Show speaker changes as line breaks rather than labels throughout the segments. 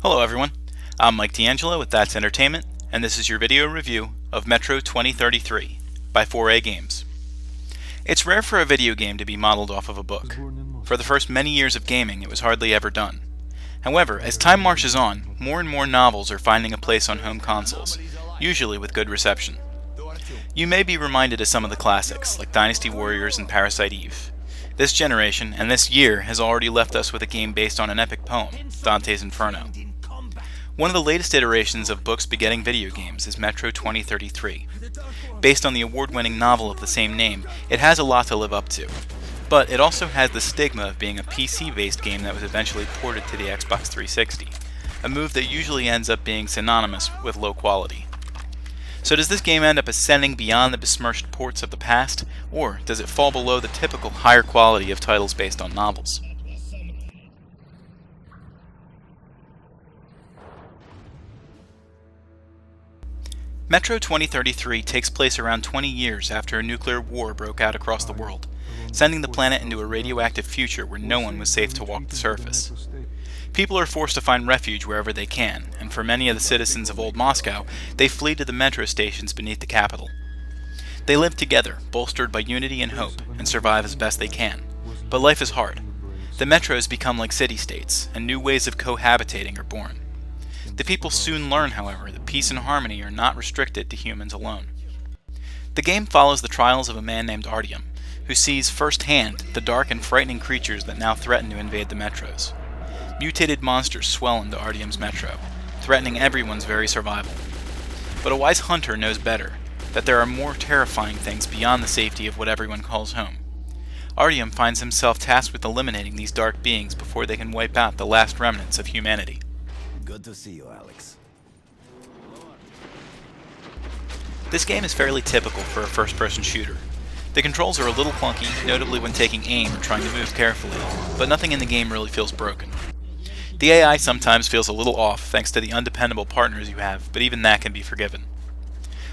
Hello everyone, I'm Mike DeAngelo with That's Entertainment, and this is your video review of Metro 2033 by 4A Games. It's rare for a video game to be modeled off of a book. For the first many years of gaming, it was hardly ever done. However, as time marches on, more and more novels are finding a place on home consoles, usually with good reception. You may be reminded of some of the classics, like Dynasty Warriors and Parasite Eve. This generation, and this year, has already left us with a game based on an epic poem, Dante's Inferno. One of the latest iterations of books begetting video games is Metro 2033. Based on the award-winning novel of the same name, it has a lot to live up to. But it also has the stigma of being a PC-based game that was eventually ported to the Xbox 360, a move that usually ends up being synonymous with low quality. So does this game end up ascending beyond the besmirched ports of the past, or does it fall below the typical higher quality of titles based on novels? Metro 2033 takes place around 20 years after a nuclear war broke out across the world, sending the planet into a radioactive future where no one was safe to walk the surface. People are forced to find refuge wherever they can, and for many of the citizens of Old Moscow, they flee to the metro stations beneath the capital. They live together, bolstered by unity and hope, and survive as best they can. But life is hard. The metros become like city-states, and new ways of cohabitating are born. The people soon learn, however, that peace and harmony are not restricted to humans alone. The game follows the trials of a man named Artyom, who sees firsthand the dark and frightening creatures that now threaten to invade the metros. Mutated monsters swell into Artyom's metro, threatening everyone's very survival. But a wise hunter knows better, that there are more terrifying things beyond the safety of what everyone calls home. Artyom finds himself tasked with eliminating these dark beings before they can wipe out the last remnants of humanity.
Good to see you, Alex.
This game is fairly typical for a first-person shooter. The controls are a little clunky, notably when taking aim or trying to move carefully, but nothing in the game really feels broken. The AI sometimes feels a little off thanks to the undependable partners you have, but even that can be forgiven.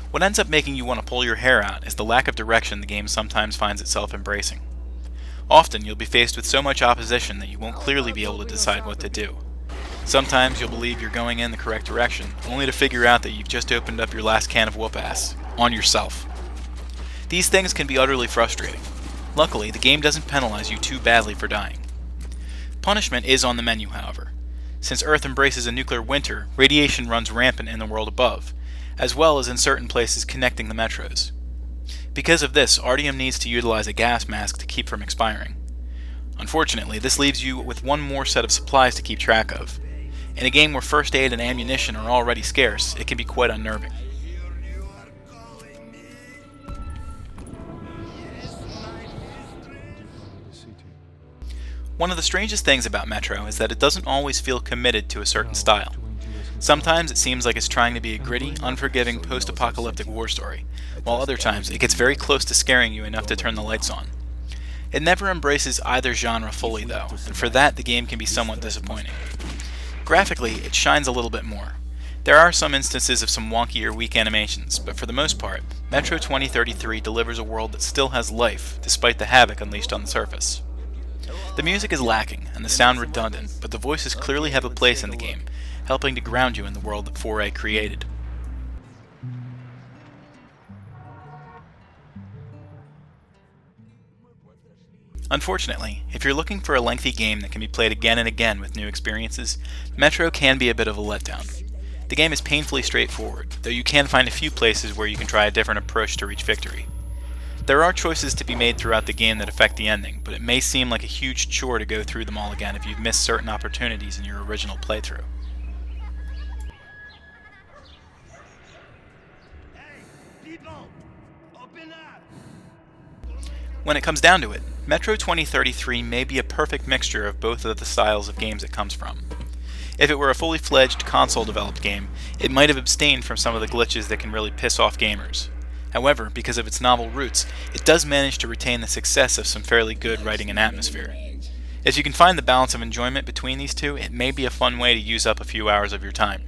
What ends up making you want to pull your hair out is the lack of direction the game sometimes finds itself embracing. Often you'll be faced with so much opposition that you won't clearly be able to decide what to do. Sometimes you'll believe you're going in the correct direction, only to figure out that you've just opened up your last can of whoop-ass, on yourself. These things can be utterly frustrating. Luckily, the game doesn't penalize you too badly for dying. Punishment is on the menu, however. Since Earth embraces a nuclear winter, radiation runs rampant in the world above, as well as in certain places connecting the metros. Because of this, Artyom needs to utilize a gas mask to keep from expiring. Unfortunately, this leaves you with one more set of supplies to keep track of. In a game where first aid and ammunition are already scarce, it can be quite unnerving. One of the strangest things about Metro is that it doesn't always feel committed to a certain style. Sometimes it seems like it's trying to be a gritty, unforgiving post-apocalyptic war story, while other times it gets very close to scaring you enough to turn the lights on. It never embraces either genre fully though, and for that the game can be somewhat disappointing. Graphically, it shines a little bit more. There are some instances of some wonky or weak animations, but for the most part, Metro 2033 delivers a world that still has life, despite the havoc unleashed on the surface. The music is lacking, and the sound redundant, but the voices clearly have a place in the game, helping to ground you in the world that 4A created. Unfortunately, if you're looking for a lengthy game that can be played again and again with new experiences, Metro can be a bit of a letdown. The game is painfully straightforward, though you can find a few places where you can try a different approach to reach victory. There are choices to be made throughout the game that affect the ending, but it may seem like a huge chore to go through them all again if you've missed certain opportunities in your original playthrough. When it comes down to it, Metro 2033 may be a perfect mixture of both of the styles of games it comes from. If it were a fully fledged console-developed game, it might have abstained from some of the glitches that can really piss off gamers. However, because of its novel roots, it does manage to retain the success of some fairly good writing and atmosphere. If you can find the balance of enjoyment between these two, it may be a fun way to use up a few hours of your time.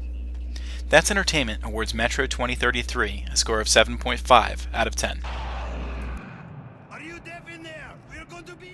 That's Entertainment awards Metro 2033 a score of 7.5 out of 10.
Are you deaf in there? We're going to be